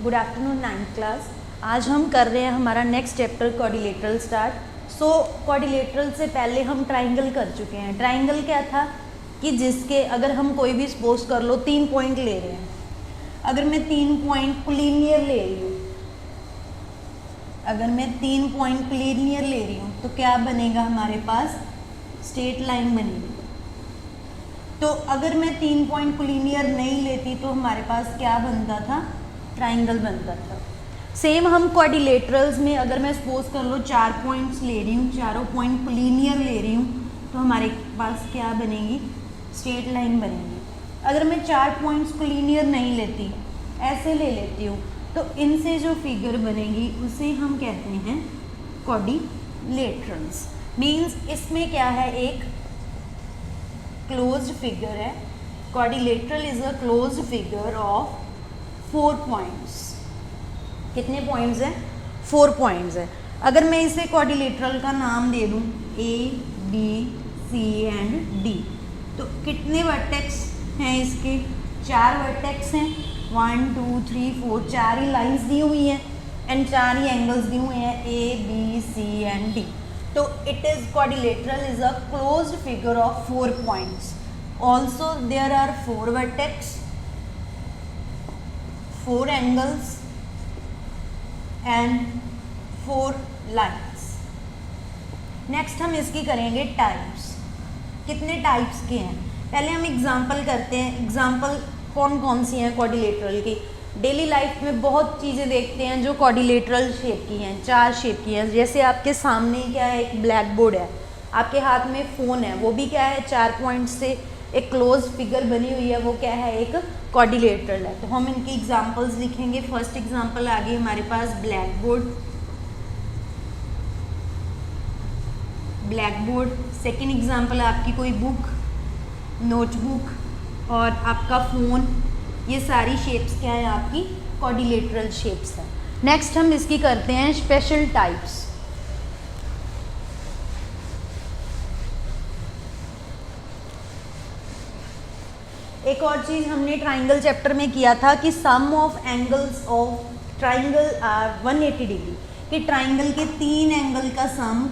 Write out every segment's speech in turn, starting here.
Good afternoon 9th class. आज हम कर रहे हैं हमारा नेक्स्ट चैप्टर क्वाड्रिलेटरल स्टार्ट। सो क्वाड्रिलेटरल से पहले हम ट्राइंगल कर चुके हैं। ट्राइंगल क्या था कि जिसके अगर हम कोई भी सपोज कर लो 3 पॉइंट ले रहे हैं, अगर मैं 3 पॉइंट कोलिनियर ले रही हूँ, अगर मैं 3 पॉइंट कोलिनियर ले रही हूँ तो क्या बनेगा, हमारे पास स्ट्रेट लाइन बनेगी। तो अगर मैं 3 पॉइंट कोलिनियर नहीं लेती तो हमारे पास क्या बनता था, ट्राइंगल बनता था। सेम हम क्वाड्रिलेटरल्स में अगर मैं सपोज कर लो 4 पॉइंट्स ले रही हूँ, चारों पॉइंट कोलिनियर ले रही हूँ तो हमारे पास क्या बनेगी, स्ट्रेट लाइन बनेगी। अगर मैं 4 पॉइंट्स कोलिनियर नहीं लेती, ऐसे ले लेती हूँ, तो इनसे जो फिगर बनेगी उसे हम कहते हैं क्वाड्रिलेटरल्स। मीन्स इसमें क्या है, एक क्लोज्ड फिगर है। Quadrilateral is a closed figure of 4 points. कितने पॉइंट्स हैं, 4 पॉइंट्स है। अगर मैं इसे क्वाड्रिलेटरल का नाम दे दूं A, B, C and D, तो कितने वर्टेक्स हैं इसके, 4 वर्टेक्स हैं। 1 2 3 4, 4 ही लाइंस दी हुई हैं एंड 4 ही एंगल्स दिए हुए हैं, A, B, C and D। तो it is quadrilateral is a closed figure of 4 points. Also there are 4 vertex, 4 angles and 4 lines. Next हम इसकी करेंगे टाइप्स। कितने टाइप्स के हैं, पहले हम एग्जांपल करते हैं। एग्जांपल कौन कौन सी हैं क्वाड्रिलेटरल की। डेली लाइफ में बहुत चीज़ें देखते हैं जो क्वाड्रिलेटरल शेप की हैं, 4 शेप की हैं। जैसे आपके सामने क्या है, एक ब्लैक बोर्ड है, आपके हाथ में फ़ोन है, वो भी क्या है, 4 पॉइंट से एक क्लोज फिगर बनी हुई है, वो क्या है, एक क्वाड्रिलेटरल है। तो हम इनकी एग्जांपल्स लिखेंगे। फर्स्ट एग्जांपल आ गई हमारे पास blackboard, blackboard. Second example आपकी कोई बुक, नोटबुक और आपका फ़ोन। ये सारी शेप्स क्या है, आपकी क्वाड्रिलेटरल शेप्स हैं। नेक्स्ट हम इसकी करते हैं स्पेशल टाइप्स। एक और चीज़ हमने ट्राइंगल चैप्टर में किया था कि sum of angles of triangle are 180 degree, कि ट्राइंगल के 3 एंगल का सम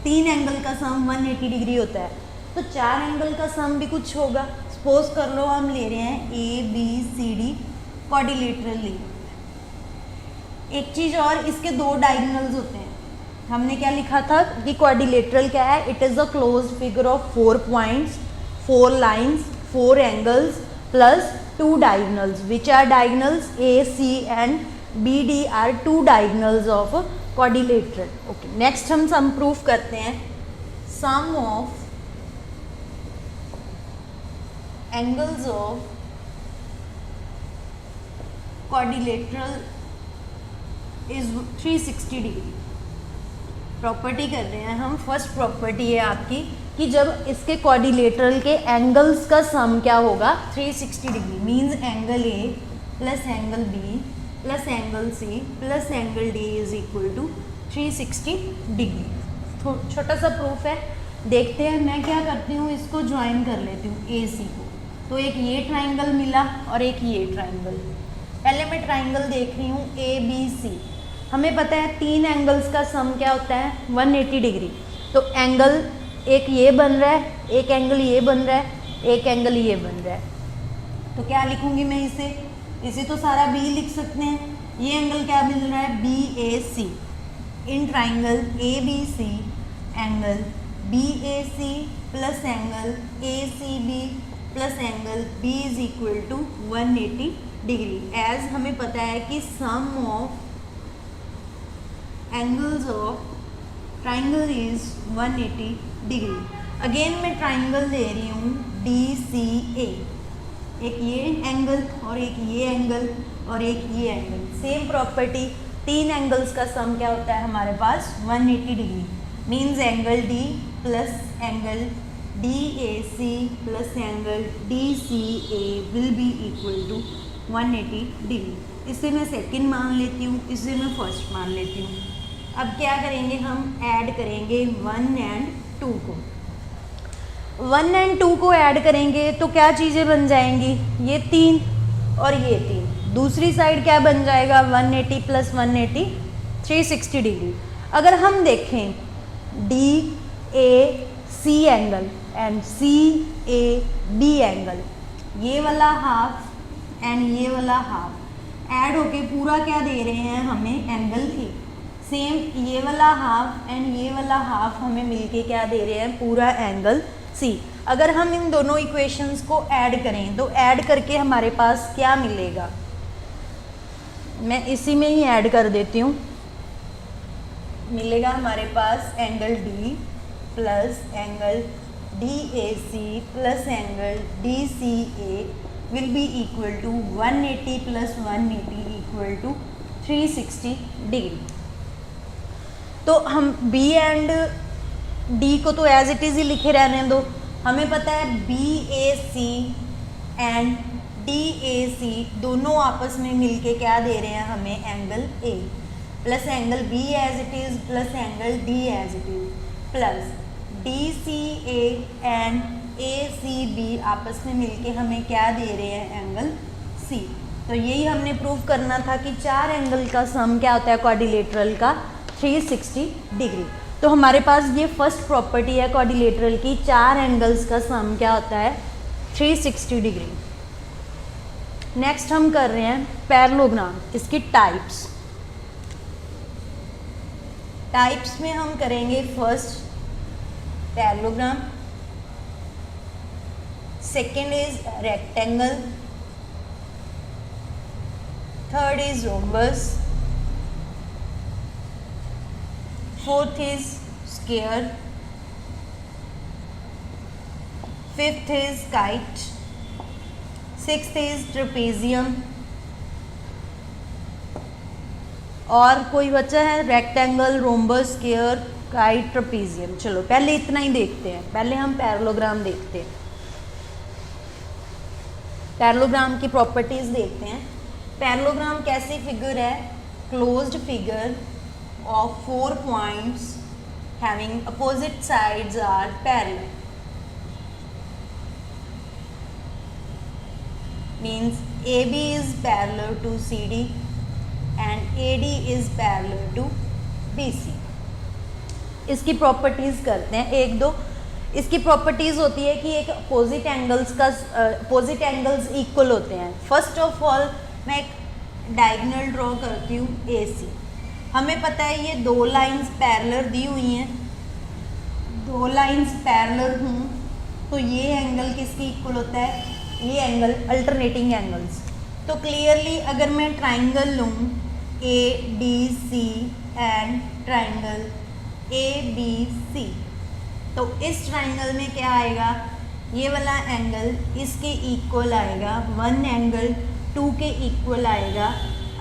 3 एंगल का सम 180 डिग्री होता है। तो 4 एंगल का सम भी कुछ होगा। सपोज कर लो हम ले रहे हैं A, B, C, D quadrilateral ले। एक चीज़ और, इसके 2 डायगोनल्स होते हैं। हमने क्या लिखा था कि क्वाड्रिलेटरल क्या है, it is a closed figure of 4 points, 4 lines, 4 angles plus 2 diagonals, which are diagonals A, C and B, D are 2 diagonals of quadrilateral. Okay, next हम सम प्रूफ करते हैं। Sum of angles of quadrilateral is 360 degree. Property कर रहे हैं हम। First property है आपकी कि जब इसके क्वाड्रिलेटरल के एंगल्स का सम क्या होगा, 360 degree. Means angle A plus angle B plus angle C plus angle D is equal to 360 degree. छोटा सा प्रूफ है, देखते हैं। मैं क्या करती हूँ, इसको ज्वाइन कर लेती हूँ AC को। तो एक ये ट्राइंगल मिला और एक ये ट्राइंगल। पहले मैं ट्राइंगल देख रही हूँ ABC। हमें पता है 3 एंगल्स का सम क्या होता है, 180 डिग्री। तो एंगल एक ये बन रहा है, एक एंगल ये बन रहा है, एक एंगल ये बन रहा है। तो क्या लिखूंगी मैं इसे तो सारा B लिख सकते हैं। ये एंगल क्या मिल रहा है, BAC। In triangle ABC angle BAC plus angle ACB plus angle B is equal to 180 degree. As हमें पता है कि sum of angles of triangle is 180 degree. Again मैं ट्राइंगल ले रही हूँ DCA, एक ये एंगल और एक ये एंगल और एक ये एंगल। सेम प्रॉपर्टी, 3 एंगल्स का सम क्या होता है हमारे पास, 180 degree. Means angle D plus angle DAC plus angle DCA will be equal to 180 degree. इसे मैं सेकंड मान लेती हूँ, इसे मैं फर्स्ट मान लेती हूँ। अब क्या करेंगे, हम ऐड करेंगे 1 एंड 2 को। 1 एंड 2 को ऐड करेंगे तो क्या चीज़ें बन जाएंगी, ये 3 और ये 3, दूसरी साइड क्या बन जाएगा 180 प्लस 180 360 डिग्री। अगर हम देखें D A C angle and C A B angle, ये वाला हाफ एंड ये वाला हाफ ऐड होके पूरा क्या दे रहे हैं हमें एंगल थी। सेम ये वाला हाफ एंड ये वाला हाफ हमें मिलके क्या दे रहे हैं पूरा एंगल सी। अगर हम इन दोनों इक्वेशंस को ऐड करें तो ऐड करके हमारे पास क्या मिलेगा, मैं इसी में ही ऐड कर देती हूँ। मिलेगा हमारे पास angle D plus angle D A C plus angle D C A will be equal to 180 plus 180 equal to 360 degree. तो हम बी एंड डी को तो एज इट इज़ ही लिखे रहने दो। हमें पता है B A C and D A C दोनों आपस में मिलके क्या दे रहे हैं हमें angle A, plus angle B as it is plus angle D as it is plus D C A and A C B आपस में मिलके हमें क्या दे रहे हैं एंगल सी। तो यही हमने प्रूव करना था कि चार एंगल का सम क्या होता है क्वाड्रिलेटरल का 360 डिग्री। तो हमारे पास ये फर्स्ट प्रॉपर्टी है क्वाड्रिलेटरल की, चार एंगल्स का सम क्या होता है 360 डिग्री। नेक्स्ट हम कर रहे हैं पैरेललोग्राम, इसकी टाइप्स में हम करेंगे first parallelogram, second is rectangle, third is rhombus, fourth is square, fifth is kite, sixth is trapezium, और कोई बचा है rectangle, rhombus, square, kite, trapezium. चलो पहले इतना ही देखते हैं, पहले हम पैरेललोग्राम देखते हैं, पैरेललोग्राम की प्रॉपर्टीज देखते हैं। पैरेललोग्राम कैसी फिगर है, closed figure of 4 points having opposite sides are parallel, means AB is parallel to CD and AD is parallel to BC। इसकी प्रॉपर्टीज करते हैं एक दो। इसकी प्रॉपर्टीज होती है कि एक अपोजिट एंगल्स इक्वल होते हैं। फर्स्ट ऑफ ऑल मैं एक डायगोनल ड्रॉ करती हूँ AC। हमें पता है ये दो लाइंस पैरेलल दी हुई हैं, दो लाइंस पैरेलल हूँ तो ये एंगल किसकी इक्वल होता है, ये एंगल अल्टरनेटिंग एंगल्स। तो क्लियरली अगर मैं ट्राइंगल लूँ ADC एंड ट्राइंगल ABC, तो इस ट्राइंगल में क्या आएगा, ये वाला एंगल इसके इक्वल आएगा, वन एंगल टू के इक्वल आएगा,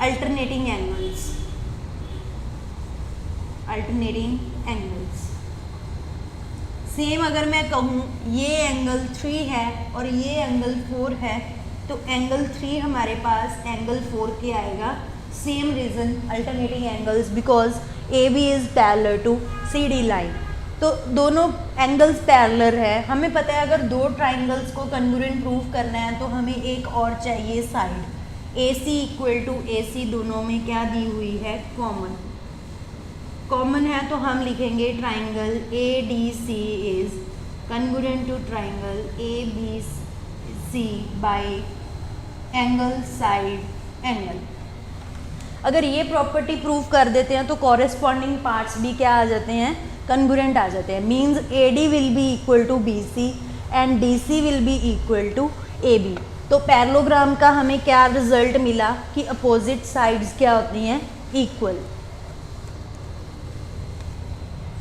alternating angles, alternating angles. Same अगर मैं कहूँ ये एंगल 3 है और ये एंगल 4 है, तो एंगल 3 हमारे पास एंगल 4 के आएगा। Same reason alternating angles because AB is parallel to CD line. तो दोनों एंगल्स पैरेलल है। हमें पता है अगर दो ट्राइंगल्स को कन्ग्रुएंट प्रूव करना है तो हमें एक और चाहिए side. AC equal to AC दोनों में क्या दी हुई है, कॉमन है, तो हम लिखेंगे triangle ADC is congruent to triangle ABC by angle side angle. अगर ये प्रॉपर्टी प्रूव कर देते हैं तो कॉरेस्पॉन्डिंग पार्ट्स भी क्या आ जाते हैं, कन्ग्रुएंट आ जाते हैं। Means AD will be equal to BC and DC will be equal to AB। तो पैरेललोग्राम का हमें क्या रिजल्ट मिला कि अपोजिट साइड्स क्या होती हैं, equal.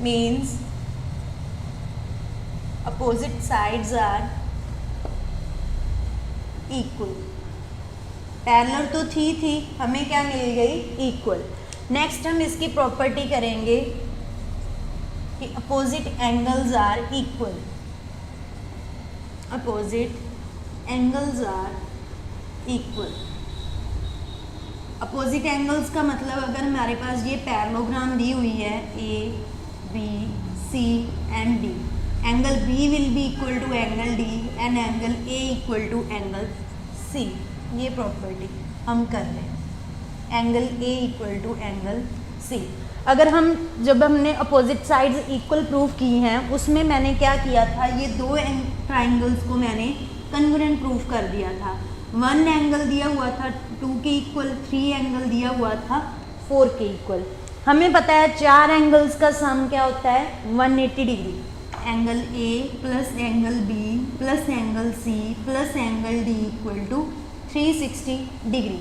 means opposite sides are equal। Parallel तो थी हमें क्या मिल गई, इक्वल। नेक्स्ट हम इसकी प्रॉपर्टी करेंगे कि opposite angles are equal, opposite angles are equal. Opposite angles का मतलब अगर हमारे पास ये पैरेललोग्राम दी हुई है ABC and D, angle B will be equal to angle D and angle A equal to angle C, ये प्रॉपर्टी। हम कर रहे हैं, angle A equal to angle C. अगर हम जब हमने अपोजिट साइड्स इक्वल प्रूव की हैं उसमें मैंने क्या किया था, ये दो ट्राइंगल्स को मैंने कन्ग्रुएंट प्रूव कर दिया था। 1 एंगल दिया हुआ था 2 के इक्वल, 3 एंगल दिया हुआ था 4 के इक्वल। हमें पता है 4 एंगल्स का सम क्या होता है 180 degree. Angle A plus angle B plus angle C plus angle D equal to 360 degree.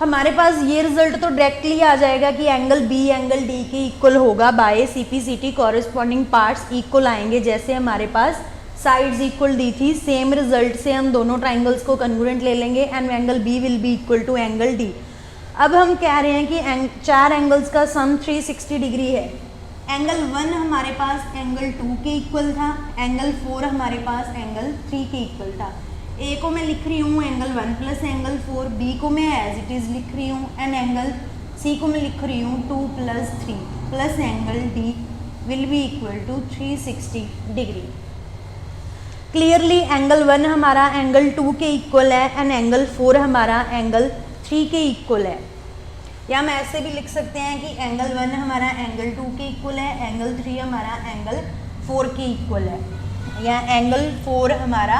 हमारे पास ये रिजल्ट तो डायरेक्टली आ जाएगा कि एंगल बी एंगल डी के इक्वल होगा by C P C T, corresponding parts equal आएंगे। जैसे हमारे पास साइड्स इक्वल दी थी, सेम रिजल्ट से हम दोनों ट्राइंगल्स को कन्ग्रुएंट ले लेंगे and angle B will be equal to angle D. अब हम कह रहे हैं कि 4 एंगल्स का सम 360 डिग्री है। एंगल 1 हमारे पास एंगल 2 के इक्वल था, एंगल 4 हमारे पास एंगल 3 के इक्वल था। ए को मैं लिख रही हूँ एंगल 1 प्लस एंगल 4, बी को मैं एज इट इज़ लिख रही हूँ एंड एंगल सी को मैं लिख रही हूँ 2 plus 3 plus angle D will be equal to 360 degree. Clearly angle 1 हमारा एंगल 2 के इक्वल है एंड एंगल 4 हमारा एंगल 3 के इक्वल है। या हम ऐसे भी लिख सकते हैं कि एंगल 1 हमारा एंगल 2 के इक्वल है, एंगल 3 हमारा एंगल 4 के इक्वल है, या एंगल 4 हमारा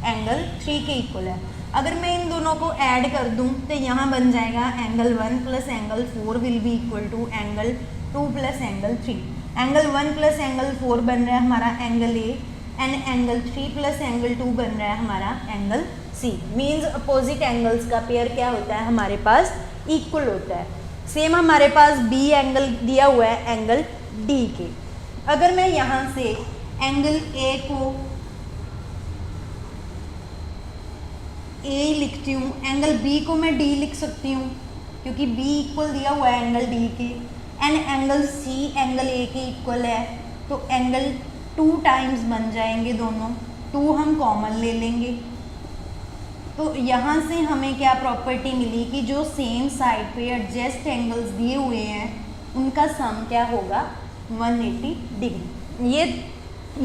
एंगल 3 के इक्वल है। अगर मैं इन दोनों को ऐड कर दूं तो यहाँ बन जाएगा angle 1 plus angle 4 will be equal to angle 2 plus angle 3। Angle 1 plus angle 4 बन रहा है हमारा angle A and angle 3 plus angle 2 बन रहा है हमारा angle C. Means opposite angles का पेयर क्या होता है हमारे पास इक्वल होता है। सेम हमारे पास बी एंगल दिया हुआ है एंगल डी के। अगर मैं यहाँ से एंगल ए को ए लिखती हूँ, एंगल बी को मैं डी लिख सकती हूँ क्योंकि बी इक्वल दिया हुआ है एंगल डी के and angle C angle A के इक्वल है, तो एंगल 2 टाइम्स बन जाएंगे दोनों, 2 हम कॉमन ले लेंगे। तो यहाँ से हमें क्या प्रॉपर्टी मिली कि जो सेम साइड पे एडजस्ट एंगल्स दिए हुए हैं उनका सम क्या होगा 180 डिग्री।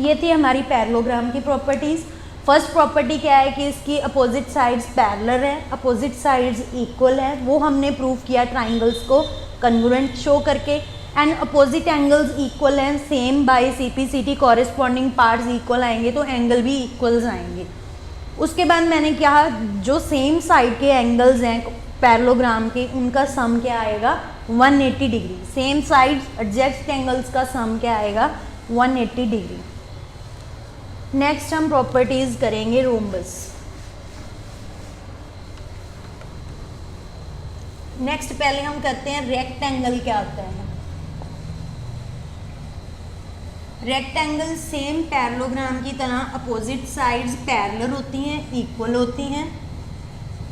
ये थी हमारी पैरेललोग्राम की प्रॉपर्टीज़। फर्स्ट प्रॉपर्टी क्या है कि इसकी अपोजिट साइड्स पैरेलल है, अपोजिट साइड्स इक्वल है, वो हमने प्रूव किया ट्राइंगल्स को कन्ग्रुएंट शो करके। एंड अपोजिट एंगल्स इक्वल हैं, same by C P C T, corresponding parts equal आएंगे तो एंगल भी इक्वल्स आएंगे। उसके बाद मैंने कहा जो सेम साइड के एंगल्स हैं पैरेललोग्राम के उनका सम क्या आएगा 180 degree. Same sides adjust angles का सम क्या आएगा 180 डिग्री। नेक्स्ट हम प्रॉपर्टीज करेंगे रोम्बस। नेक्स्ट पहले हम करते हैं रेक्टेंगल क्या होता है। रेक्टेंगल सेम पैरेललोग्राम की तरह अपोजिट साइड्स पैरेलल होती हैं, इक्वल होती हैं,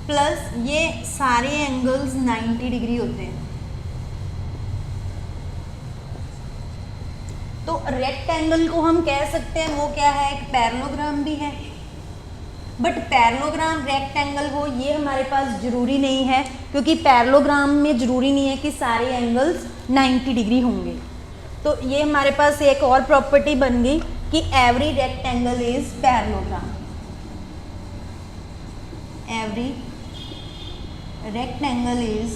प्लस ये सारे एंगल्स 90 डिग्री होते हैं। तो रेक्टेंगल को हम कह सकते हैं वो क्या है, एक पैरेललोग्राम भी है, बट पैरेललोग्राम रेक्टेंगल हो ये हमारे पास ज़रूरी नहीं है, क्योंकि पैरेललोग्राम में ज़रूरी नहीं है कि सारे एंगल्स 90 डिग्री होंगे। तो ये हमारे पास एक और प्रॉपर्टी बन गई कि every rectangle is parallelogram. Every rectangle is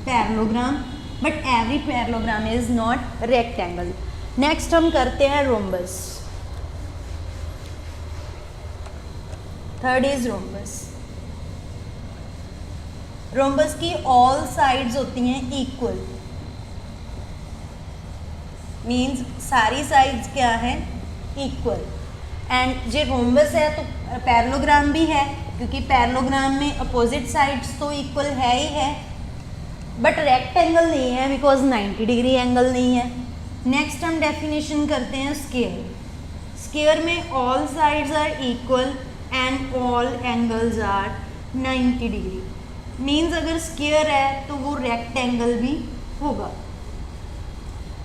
parallelogram but every parallelogram is not rectangle. Next हम करते हैं rhombus. Third is rhombus. Rhombus की ऑल साइड्स होती हैं इक्वल, मीन्स सारी साइड्स क्या है इक्वल। एंड जो रोम्बस है तो पैरेललोग्राम भी है, क्योंकि पैरेललोग्राम में अपोजिट साइड्स तो इक्वल है ही है, बट रेक्टेंगल नहीं है बिकॉज 90 डिग्री एंगल नहीं है। नेक्स्ट हम डेफिनेशन करते हैं स्क्वायर। स्क्वायर में all sides are equal and all angles are 90 degree. Means अगर स्क्वायर है तो वो रेक्टेंगल भी होगा।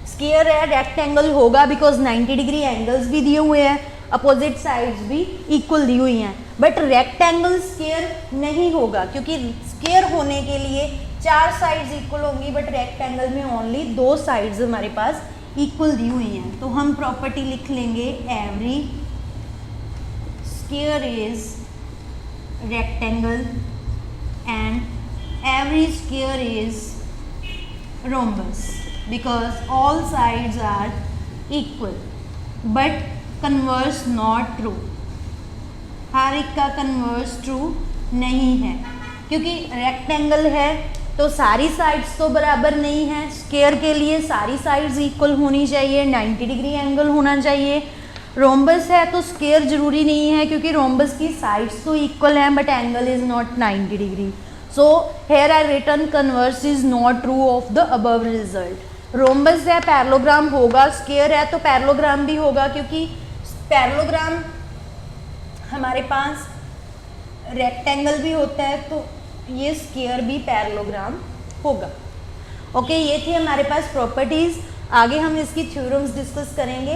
स्क्वायर है रेक्टेंगल होगा बिकॉज 90 डिग्री एंगल्स भी दिए हुए हैं, अपोजिट साइड्स भी इक्वल दी हुई हैं, बट रेक्टेंगल स्क्वायर नहीं होगा क्योंकि स्क्वायर होने के लिए 4 साइड्स इक्वल होंगी, बट रेक्टेंगल में ओनली 2 साइड्स हमारे पास इक्वल दी हुई हैं। तो हम प्रॉपर्टी लिख लेंगे every square is rectangle and every square is rhombus because all sides are equal, but converse not true. हर एक का कन्वर्स ट्रू नहीं है, क्योंकि रेक्टेंगल है तो सारी साइड्स तो बराबर नहीं है। स्क्वायर के लिए सारी साइड्स इक्वल होनी चाहिए, 90 डिग्री एंगल होना चाहिए। रोम्बस है तो स्क्वायर जरूरी नहीं है, क्योंकि रोम्बस की साइड्स तो इक्वल हैं but angle is not 90 degree. So here I written converse is not true of the above result. Rhombus है पैरेललोग्राम होगा, स्क्वायर है तो पैरेललोग्राम भी होगा, क्योंकि पैरेललोग्राम हमारे पास रेक्टेंगल भी होता है तो ये स्क्वायर भी पैरेललोग्राम होगा। ओके, ये थी हमारे पास प्रॉपर्टीज। आगे हम इसकी थ्योरम्स डिस्कस करेंगे।